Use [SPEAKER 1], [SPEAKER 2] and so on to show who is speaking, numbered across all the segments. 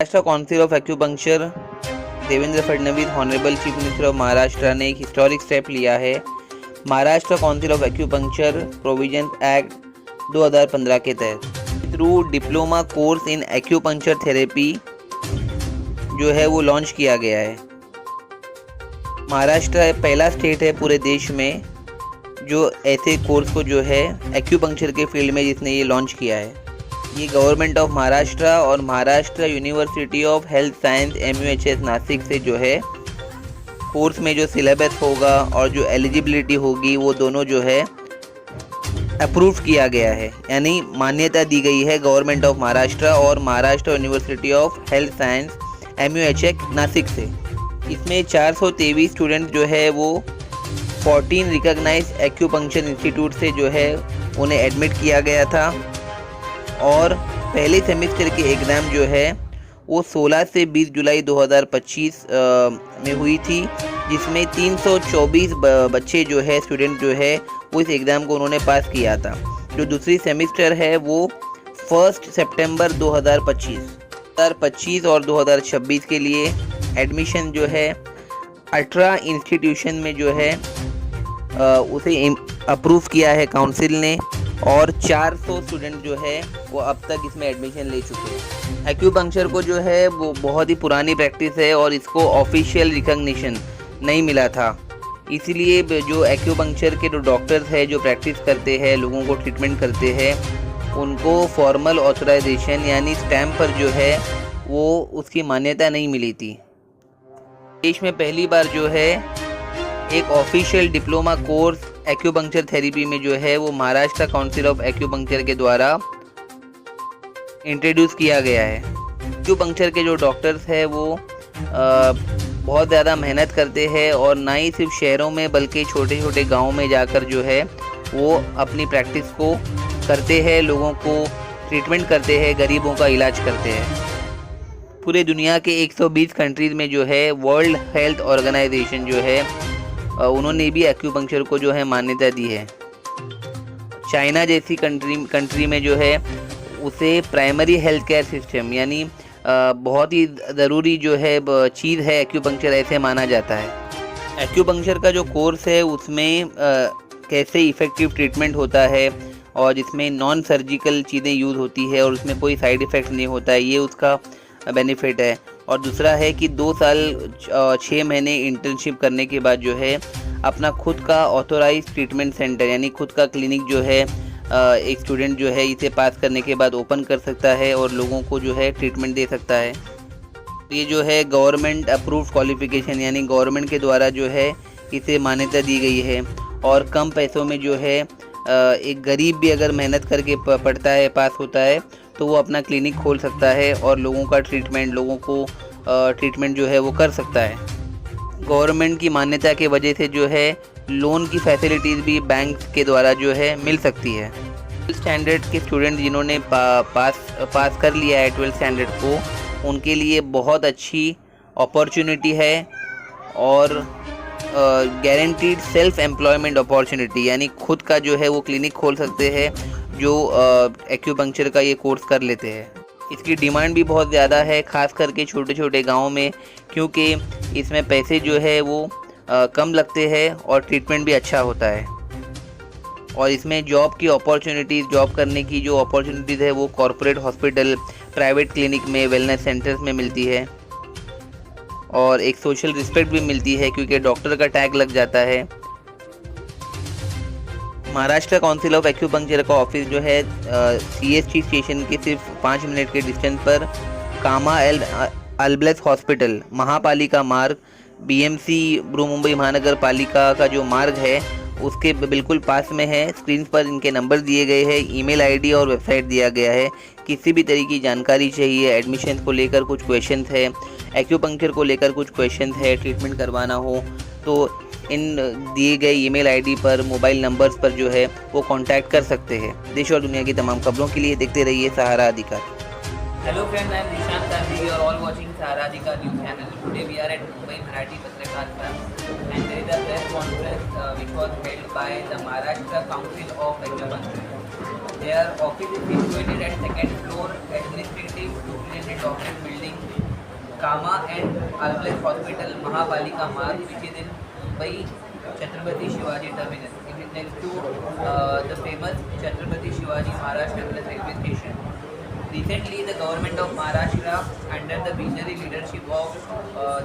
[SPEAKER 1] Maharashtra council of acupuncture Devendra Fadnavis honourable chief minister of Maharashtra ने एक historic step लिया है। Maharashtra council of acupuncture provision act 2015 के तहत through diploma course in acupuncture therapy जो है वो लॉन्च किया गया है। महाराष्ट्र पहला स्टेट है पूरे देश में जो ऐसे कोर्स को जो है एक्यूपंक्चर के फील्ड में जिसने ये लॉन्च किया है। ये गवर्नमेंट ऑफ महाराष्ट्र और Maharashtra university of health science MUHS Nashik से जो है कोर्स में जो सिलेबस होगा और जो एलिजिबिलिटी होगी वो दोनों जो है अप्रूव किया गया है, यानी मान्यता दी गई है गवर्नमेंट ऑफ महाराष्ट्र और Maharashtra university of health science MUHS Nashik से। इसमें 423 स्टूडेंट जो है वो 14 रिकॉग्नाइज एक्यूपंक्चर इंस्टीट्यूट से जो है उन्हें एडमिट किया गया था और पहले सेमेस्टर के एग्ज़ाम जो है वो 16 से 20 जुलाई 2025 में हुई थी, जिसमें 324 बच्चे जो है स्टूडेंट जो है वो इस एग्ज़ाम को उन्होंने पास किया था। जो दूसरी सेमेस्टर है वो 1 सितंबर 2025 और 2026 के लिए एडमिशन जो है 18 इंस्टीट्यूशन में जो है उसे अप्रूव किया है काउंसिल ने और 400 स्टूडेंट जो है वो अब तक इसमें एडमिशन ले चुके हैं। एक्यूपंक्चर को जो है वो बहुत ही पुरानी प्रैक्टिस है और इसको ऑफिशियल रिकॉग्निशन नहीं मिला था, इसीलिए जो एक्यूपंक्चर के जो डॉक्टर्स हैं जो प्रैक्टिस करते हैं, लोगों को ट्रीटमेंट करते हैं, उनको फॉर्मल ऑथराइजेशन यानी स्टैम्प पर जो है वो उसकी मान्यता नहीं मिली थी। देश में पहली बार जो है एक official diploma course acupuncture therapy में जो है वो महाराष्ट्र काउंसिल ऑफ एक्यूपंक्चर के द्वारा इंट्रोड्यूस किया गया है। एक्यूपंक्चर के जो डॉक्टर्स हैं वो बहुत ज़्यादा मेहनत करते हैं और ना ही सिर्फ शहरों में बल्कि छोटे छोटे गाँव में जाकर जो है वो अपनी प्रैक्टिस को करते हैं, लोगों को ट्रीटमेंट करते हैं, गरीबों का इलाज करते हैं। पूरे दुनिया के 120 कंट्रीज़ में जो है वर्ल्ड हेल्थ ऑर्गेनाइजेशन जो है उन्होंने भी एक्यूपंक्चर को जो है मान्यता दी है। चाइना जैसी कंट्री में जो है उसे प्राइमरी हेल्थ केयर सिस्टम यानी बहुत ही ज़रूरी जो है चीज़ है एक्यूपंक्चर, ऐसे माना जाता है। एक्यूपंक्चर का जो कोर्स है उसमें कैसे इफ़ेक्टिव ट्रीटमेंट होता है और जिसमें नॉन सर्जिकल चीज़ें यूज़ होती है और उसमें कोई साइड इफ़ेक्ट नहीं होता है, ये उसका बेनिफिट है। और दूसरा है कि 2 साल 6 महीने इंटर्नशिप करने के बाद जो है अपना खुद का ऑथोराइज ट्रीटमेंट सेंटर यानी खुद का क्लिनिक जो है एक स्टूडेंट जो है इसे पास करने के बाद ओपन कर सकता है और लोगों को जो है ट्रीटमेंट दे सकता है। ये जो है गवर्नमेंट अप्रूव्ड क्वालिफ़िकेशन यानी गवर्नमेंट के द्वारा जो है इसे मान्यता दी गई है और कम पैसों में जो है एक गरीब भी अगर मेहनत करके पढ़ता है, पास होता है, तो वो अपना क्लिनिक खोल सकता है और लोगों को ट्रीटमेंट जो है वो कर सकता है। गवर्नमेंट की मान्यता की वजह से जो है लोन की फैसिलिटीज़ भी बैंक के द्वारा जो है मिल सकती है। 12th स्टैंडर्ड के स्टूडेंट जिन्होंने पास कर लिया है 12th स्टैंडर्ड को, उनके लिए बहुत अच्छी अपॉर्चुनिटी है और गारंटीड सेल्फ एम्प्लॉयमेंट अपॉर्चुनिटी यानी खुद का जो है वो क्लिनिक खोल सकते हैं जो एक्यूपंक्चर का ये कोर्स कर लेते हैं। इसकी डिमांड भी बहुत ज़्यादा है, ख़ास करके छोटे छोटे गाँव में, क्योंकि इसमें पैसे जो है वो कम लगते हैं और ट्रीटमेंट भी अच्छा होता है। और इसमें जॉब करने की जो अपॉर्चुनिटीज़ है वो कॉरपोरेट हॉस्पिटल, प्राइवेट क्लिनिक में, वेलनेस सेंटर्स में मिलती है और एक सोशल रिस्पेक्ट भी मिलती है क्योंकि डॉक्टर का टैग लग जाता है। महाराष्ट्र काउंसिल ऑफ एक्यूपंक्चर का ऑफिस जो है CST स्टेशन के सिर्फ 5 मिनट के डिस्टेंस पर कामा अल्ब्लेस हॉस्पिटल, महापालिका मार्ग, BMC मुंबई महानगर पालिका का जो मार्ग है उसके बिल्कुल पास में है। स्क्रीन पर इनके नंबर दिए गए हैं, ईमेल ID और वेबसाइट दिया गया है। किसी भी तरह की जानकारी चाहिए, एडमिशन को लेकर कुछ क्वेश्चंस है, एक्यूपंक्चर को लेकर कुछ क्वेश्चंस है, ट्रीटमेंट करवाना हो तो इन दिए गए ईमेल ID पर, मोबाइल नंबर्स पर जो है वो कांटेक्ट कर सकते हैं। देश और दुनिया की तमाम खबरों के लिए देखते रहिए Sahara Adhikar.
[SPEAKER 2] Hello friends, I am Nishant Gandhi, you are all watching Sahara Adhikar news channel. Today we are at Mumbai Marathi Patrakar club and there is a press conference which was held by the Maharashtra Council of Agriculture. Their office is situated at second floor, administrative 200 doctorate building, Kama and Alplex Hospital, Mahabalika Marg, which is in Mumbai, Chhatrapati Shivaji Terminus. It is next to the famous Chhatrapati Shivaji Maharaj Terminus railway station. Recently, the government of Maharashtra, under the visionary leadership of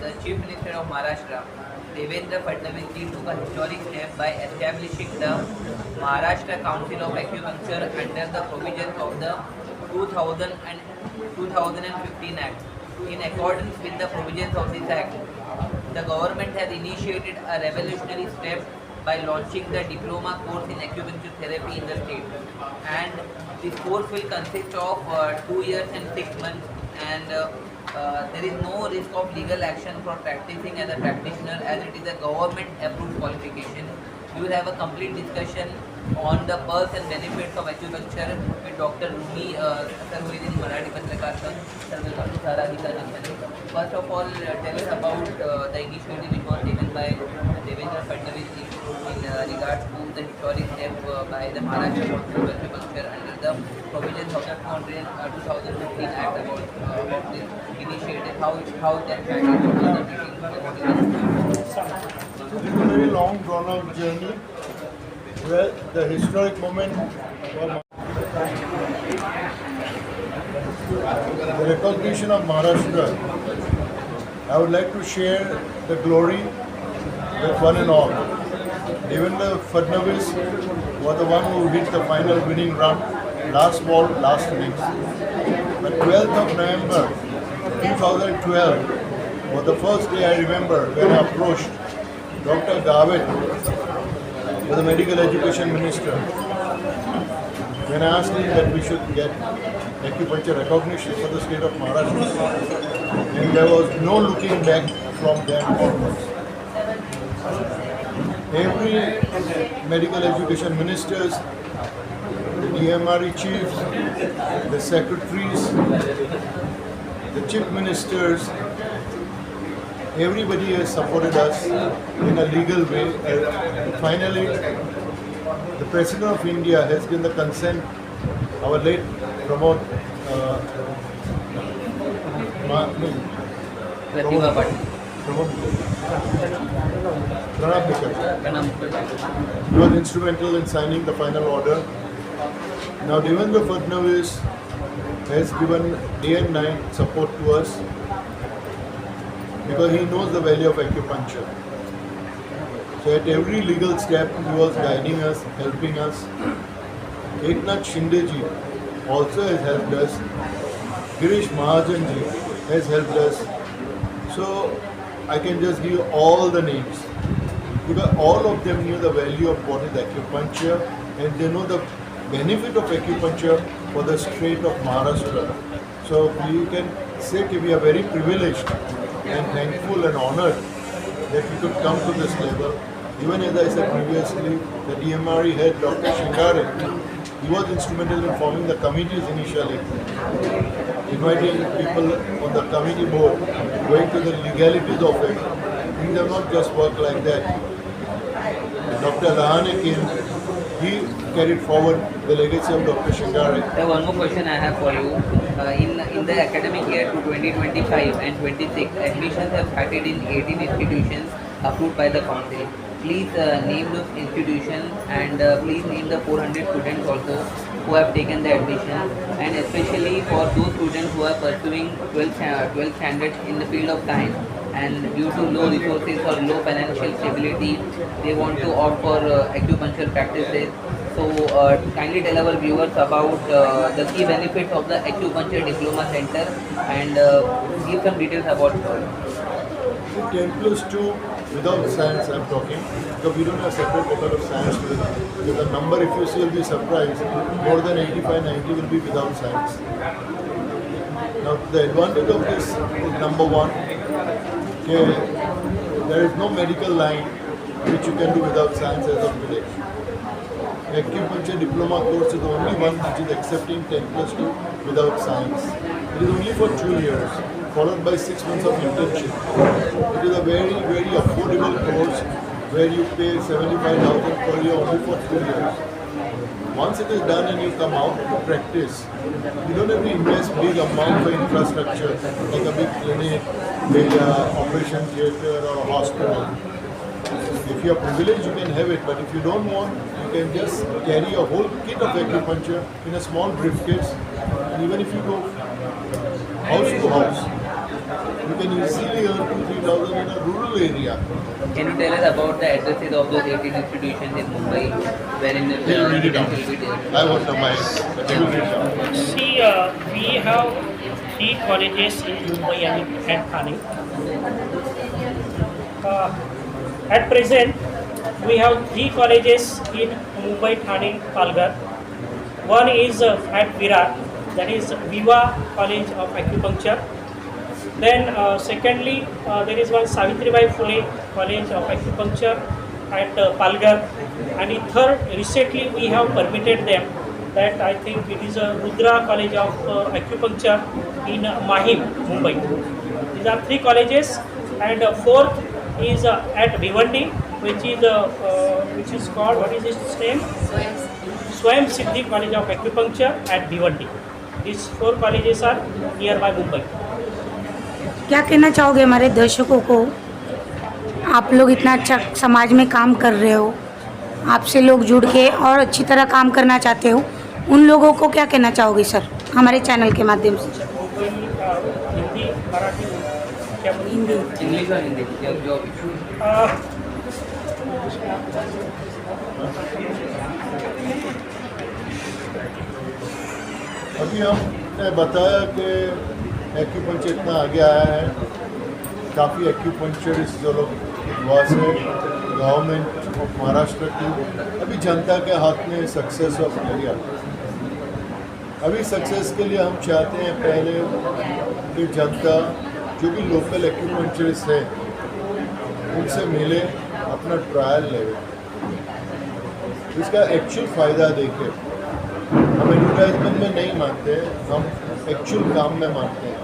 [SPEAKER 2] the Chief Minister of Maharashtra, Devendra Fadnavis, took a historic step by establishing the Maharashtra Council of Acupuncture under the provisions of the 2000 and 2015 Act. In accordance with the provisions of this Act, the government has initiated a revolutionary step by launching the diploma course in acupuncture therapy in the state. And this course will consist of 2 years and 6 months, and there is no risk of legal action for practicing as a practitioner, as it is a government approved qualification. We will have a complete discussion on the perks and benefits of acupuncture with Dr. Rumi, sir, who is in Marathi Patrakar Sangh. Sir, welcome to Saradhika channel. First of all, tell us about the initiative which was taken by Devendra Fadnavis in regards to the historic step by the Maharashtra Council of Acupuncture under the provisions of the 2015 Act about this initiative. How that factored into the meeting?
[SPEAKER 3] It is a very long drawn out journey where the historic moment for the recognition of Maharashtra. I would like to share the glory with one and all. Devendra Fadnavis was the one who hit the final winning run, last ball, last innings. The 12th of November 2012 was the first day I remember when I approached Dr. Gavit, the medical education minister, when I asked him that we should get acupuncture recognition for the state of Maharashtra, and there was no looking back from then onwards. Every medical education ministers, the DMRE chiefs, the secretaries, the chief ministers, everybody has supported us in a legal way. And finally, the President of India has given the consent, our late Pramod
[SPEAKER 2] Pratibha Patil.
[SPEAKER 3] Pranab Mukherjee. He was instrumental in signing the final order. Now Devendra Fadnavis has given day and night support to us because he knows the value of acupuncture. So at every legal step he was guiding us, helping us. Eknath Shinde ji also has helped us. Girish Mahajan ji has helped us. So I can just give all the names because all of them knew the value of what is acupuncture and they know the benefit of acupuncture for the state of Maharashtra. So we can say that we are very privileged and thankful and honored that we could come to this level. Even as I said previously, the DMRE head Dr. Shingare, he was instrumental in forming the committees initially, inviting people on the committee board, going to the legalities of it. Things have not just worked like that. Dr. Lahane came, he carried forward the legacy of Dr. Shingare.
[SPEAKER 2] So one more question I have for you. In the academic year to 2025 and 26, admissions have started in 18 institutions approved by the council. Please name those institutions and please name the 400 students also who have taken the admission, and especially for those students who are pursuing 12th standards in the field of science and due to low resources or low financial stability, they want to opt for acupuncture practices. So kindly tell our viewers about the key benefits of the acupuncture diploma center and give some details about it.
[SPEAKER 3] 10+2 without science I'm talking, because we don't have separate paper of science. With the number, if you see, you'll be surprised. More than 85-90 will be without science. Now the advantage of this is number one, there is no medical line which you can do without science as of today. Acupuncture diploma course is the only one which is accepting 10+2 without science. It is only for 2 years, followed by 6 months of internship. It is a very, very affordable course where you pay 75,000 per year only for 2 years. Once it is done and you come out to practice, you don't have to invest big amount for infrastructure like a big clinic, big operation theatre or a hospital. If you are privileged, you can have it, but if you don't want, you can just carry a whole kit of acupuncture in a small briefcase, and even if you go house to house, you can easily earn 2,000-3,000 in a rural area.
[SPEAKER 2] Can you tell us about the addresses of those 18 institutions in Mumbai wherein the
[SPEAKER 3] Can you read it out?
[SPEAKER 2] will be there?
[SPEAKER 3] I want to mind. Can you read it out?
[SPEAKER 4] See, we have 3 colleges in Mumbai and Thane. At present, we have 3 colleges in Mumbai, Thane, Palghar. One is at Virar, that is Viva College of Acupuncture. Then secondly, there is one Savitribai Phule College of Acupuncture at Palghar. And in third, recently we have permitted them that I think it is a Rudra College of Acupuncture in Mahim, Mumbai. These are 3 colleges, and fourth is at Bhiwandi, which is called, what is its name? Swayam Siddhi College of Acupuncture at Bhiwandi. These 4 colleges are nearby Mumbai.
[SPEAKER 5] क्या कहना चाहोगे हमारे दर्शकों को? आप लोग इतना अच्छा समाज में काम कर रहे हो, आपसे लोग जुड़ के और अच्छी तरह काम करना चाहते हो, उन लोगों को क्या कहना चाहोगे सर हमारे चैनल के माध्यम से?
[SPEAKER 4] हिंदी, मराठी, क्या बोलूं?
[SPEAKER 5] हिंदी।
[SPEAKER 2] इंग्लिश और हिंदी जो
[SPEAKER 3] अभी हमने बताया कि एक्यूपंचर इतना आगे आया है, काफ़ी एक्यूपंचरिस्ट जो लोग वहाँ से गवर्नमेंट ऑफ महाराष्ट्र की, अभी जनता के हाथ में सक्सेस ऑफ इंडिया। अभी सक्सेस के लिए हम चाहते हैं पहले कि जनता जो भी लोकल एक्यूपंचरिस्ट है उनसे मिले, अपना ट्रायल ले, इसका एक्चुअल फ़ायदा देखे। हम एडवर्टाइजमेंट में नहीं मानते, हम एक्चुअल काम में मानते हैं।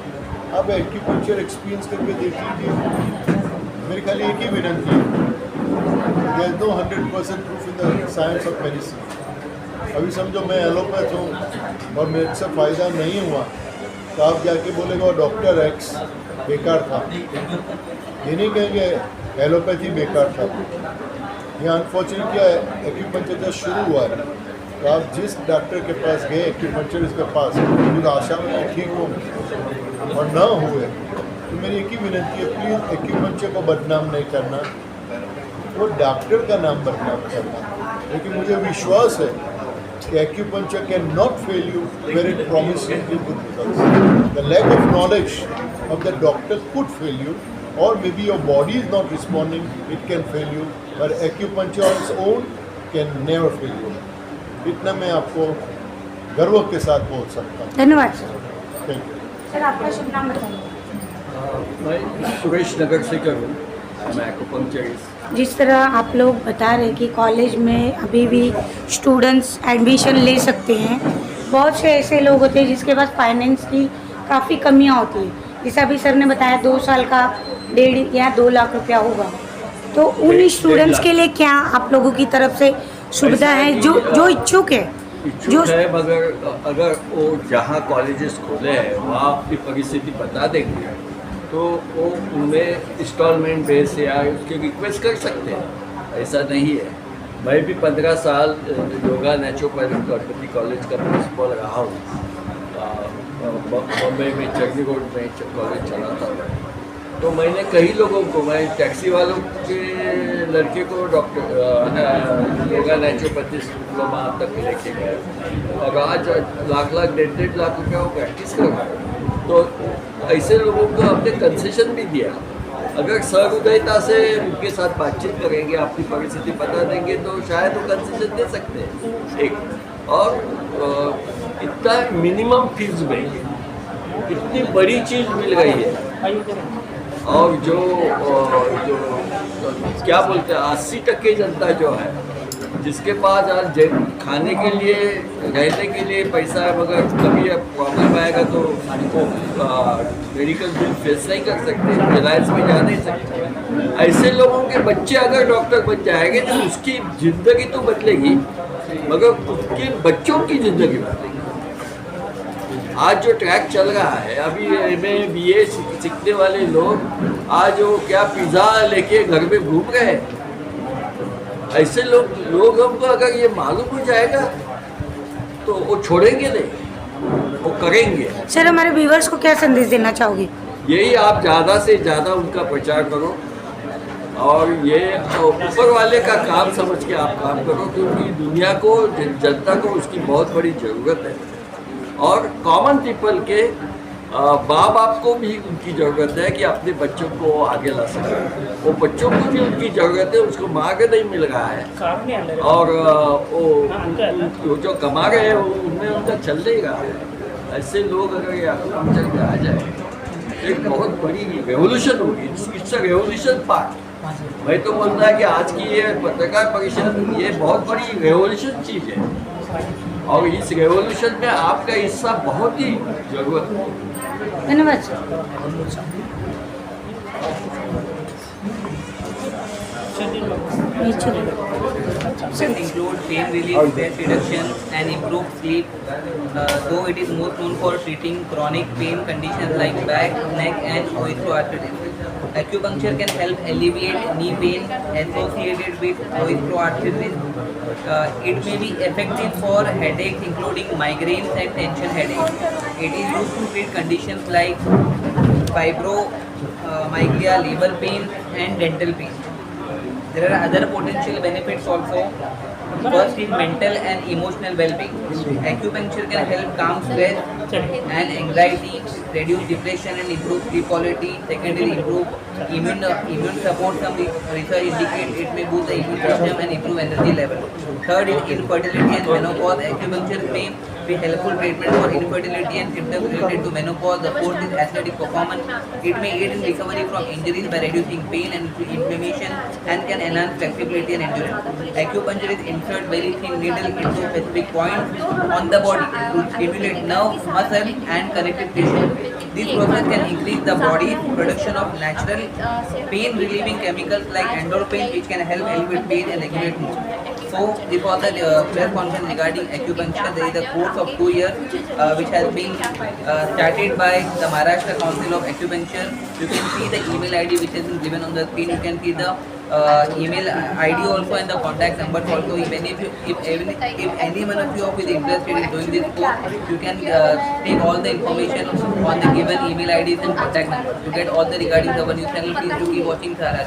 [SPEAKER 3] आप एक्यूपंचर एक्सपीरियंस करके देख लीजिए। मेरे ख्याल एक ही विनती है, there is no 100% proof in the science of medicine. अभी समझो मैं एलोपैथ हूँ और मेरे से फ़ायदा नहीं हुआ, तो आप जाके बोलेगा डॉक्टर एक्स बेकार था, ये नहीं कहेंगे एलोपैथी बेकार था। ये अनफॉर्चुनेट क्या है, एक्यूपंचर जब शुरू हुआ है तो आप जिस डॉक्टर के पास गए एक्यूपंचरिस्ट के पास, उस आशा में ठीक हो और ना हुए, तो मेरी एक ही विनती है, प्लीज़ एक्यूपंचर को बदनाम नहीं करना, वो डॉक्टर का नाम बदनाम करना। लेकिन मुझे विश्वास है कि acupuncture can not fail you where it promise you good results. The lack of knowledge of the doctor could fail you, or maybe your body is not responding, it can fail you, but acupuncture on its own can never fail you. इतना मैं आपको गर्व के साथ बोल सकता हूँ।
[SPEAKER 5] धन्यवाद सर।
[SPEAKER 3] Thank you.
[SPEAKER 5] सर आपका शुभ नाम बताइए।
[SPEAKER 6] मैं सुरेश नगर से करूँ, मैं एक्यूपंक्चरिस्ट।
[SPEAKER 5] जिस तरह आप लोग बता रहे कि कॉलेज में अभी भी स्टूडेंट्स एडमिशन ले सकते हैं, बहुत से ऐसे लोग होते हैं जिसके पास फाइनेंस की काफ़ी कमियां होती हैं। जैसा अभी सर ने बताया 2 साल का 1.5 या 2 लाख रुपया होगा, तो उन स्टूडेंट्स के लिए क्या आप लोगों की तरफ से सुविधा है जो इच्छुक है?
[SPEAKER 6] इच्छुक है, मगर अगर वो जहाँ कॉलेजेस खोले हैं वहाँ अपनी परिस्थिति बता देंगे तो वो उनमें इंस्टॉलमेंट बेस या उसके रिक्वेस्ट कर सकते हैं। ऐसा नहीं है। मैं भी 15 साल योगा नेचुरोपैथी गणपति कॉलेज का प्रिंसिपल रहा हूँ। बम्बई में चर्नी रोड में कॉलेज चलाता हूँ, तो मैंने कई लोगों को, मैं टैक्सी वालों के लड़के को डॉक्टर योगा नेचुरोपैथी डिप्लोमा तक लेके गया और आज लाख 1.5 लाख रुपया वो प्रैक्टिस कर रहा है। तो ऐसे लोगों को हमने कंसेशन भी दिया। अगर सहृदयता से उनके साथ बातचीत करेंगे, अपनी परिस्थिति बता देंगे, तो शायद वो कंसेशन दे सकते हैं। एक और इतना मिनिमम फीस में इतनी बड़ी चीज़ मिल गई है, और जो क्या बोलते हैं 80% जनता जो है, जिसके पास आज खाने के लिए, रहने के लिए पैसा है, मगर कभी प्रॉब्लम आएगा तो उनको मेडिकल बिल फेस नहीं कर सकते, रिलायंस में जा नहीं सकते। ऐसे लोगों के बच्चे अगर डॉक्टर बन जाएंगे तो उसकी ज़िंदगी तो बदलेगी, मगर उसके बच्चों की जिंदगी बदलेगी। आज जो ट्रैक चल रहा है, अभी MA BA सीखने वाले लोग आज वो क्या पिज़्ज़ा लेके घर में घूम रहे हैं। ऐसे लोगों को अगर ये मालूम हो जाएगा तो वो छोड़ेंगे नहीं, वो करेंगे।
[SPEAKER 5] सर हमारे व्यूवर्स को क्या संदेश देना चाहोगे?
[SPEAKER 6] यही आप ज़्यादा से ज़्यादा उनका प्रचार करो और ये ऊपर वाले का काम समझ के आप काम करो, क्योंकि दुनिया को, जनता को उसकी बहुत बड़ी ज़रूरत है। और कॉमन पीपल के माँ बाप को भी उनकी ज़रूरत है कि अपने बच्चों को आगे ला सकें। वो बच्चों को भी उनकी ज़रूरत है, उसको मार्ग नहीं मिल रहा है और वो जो कमा रहे हैं उनमें उनका चल नहीं रहा है। ऐसे लोग अगर ये एक्यूपंक्चर में आ जाए एक बहुत बड़ी रेवोल्यूशन होगी। It's a revolution part. मैं तो बोलता है कि आज की ये पत्रकार परिषद ये बहुत बड़ी रेवोल्यूशन चीज़ है और इस रेवोल्यूशन में आपका हिस्सा बहुत ही जरूरत है।
[SPEAKER 5] धन्यवाद sir.
[SPEAKER 2] Include pain relief, stress reduction, and improved sleep. Though it is most known for treating chronic pain conditions like back, neck, and osteoarthritis. Acupuncture can help alleviate knee pain associated with osteoarthritis. It may be effective for headaches, including migraines and tension headaches. It is used to treat conditions like fibromyalgia, labor pain, and dental pain. There are other potential benefits also. First is mental and emotional well-being. Acupuncture can help calm stress and anxiety, reduce depression and improve sleep quality. Second is improve immune support. Some research indicates it may boost the immune system and improve energy level. Third is infertility and menopause. Acupuncture may be helpful treatment for infertility and symptoms related to menopause. The fourth is athletic performance. It may aid in recovery from injuries by reducing pain and inflammation and can enhance flexibility and endurance. Acupuncture is insert very thin needle into specific points on the body to stimulate nerve, muscle and connective tissue. This process can increase the body's production of natural pain relieving chemicals like endorphins, which can help alleviate pain and regulate mood. So this was the press conference regarding acupuncture. There is a course of 2 years which has been started by the Maharashtra Council of Acupuncture. You can see the email ID which has been given on the screen. You can see the email ID also and the contact number also. If any one of you is interested in doing this course, you can take all the information on the given email IDs and contact numbers. To get all the regarding the news channel, please do keep watching Sahara.